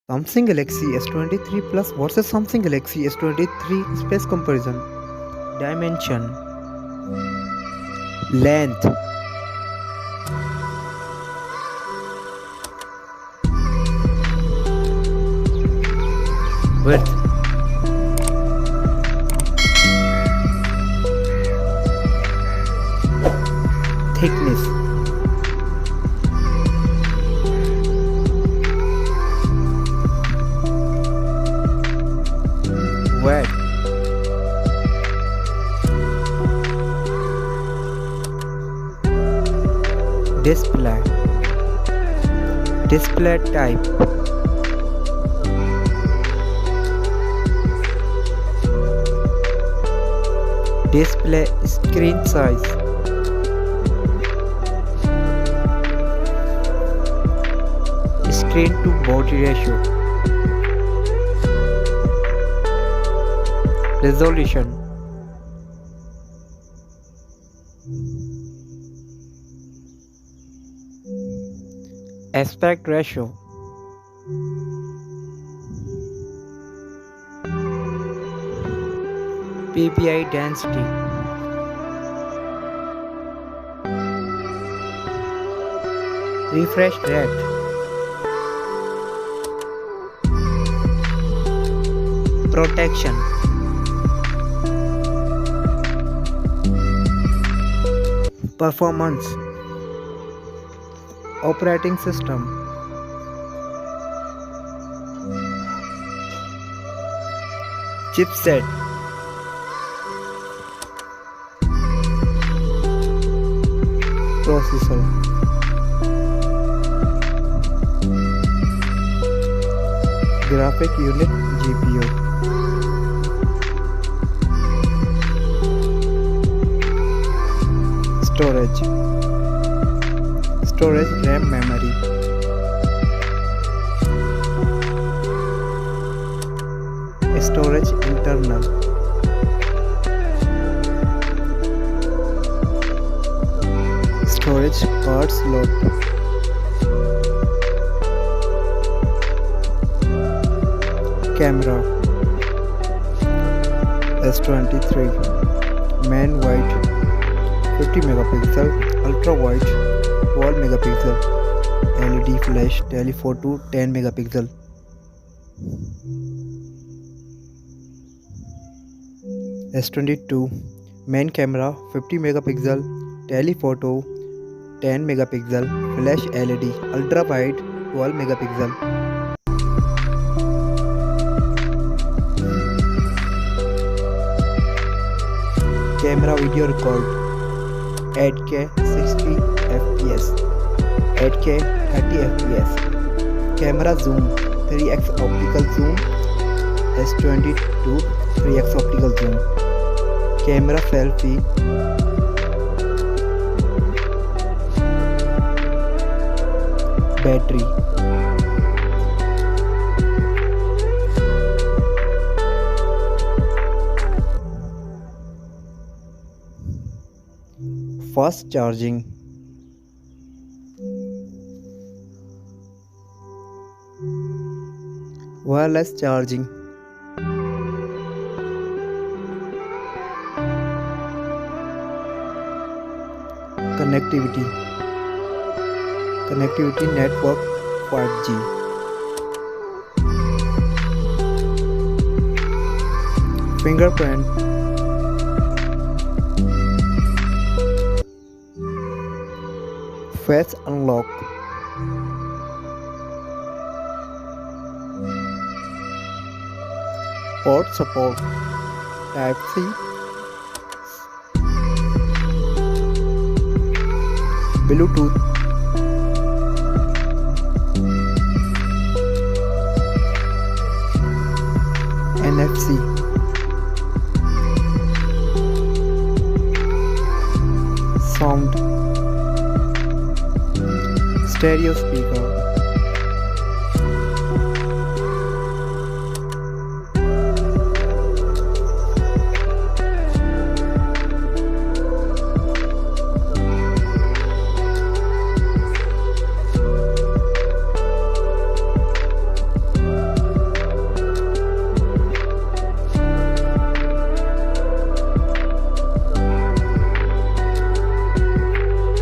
Samsung Galaxy S23 Plus versus Samsung Galaxy S23 Space Comparison. Dimension, length, width, thickness, width, display type, display screen size, screen to body ratio, resolution, aspect ratio, PPI density, refresh rate, protection, performance, operating system, chipset, processor, graphic unit GPU, storage RAM memory, storage internal, storage card slot, camera, S23 main wide 50 megapixel, ultra wide 12 megapixel, LED flash telephoto 10 megapixel, S22 main camera 50 megapixel, telephoto 10 megapixel, flash LED ultra wide 12 megapixel. Camera video record 8K 60 fps, 8K 30 fps. Camera zoom 3x optical zoom, S22 3x optical zoom. Camera selfie, battery, fast charging, wireless charging, connectivity network 5G, fingerprint, face unlock, port support, Type-C, Bluetooth, NFC, sound, stereo speaker,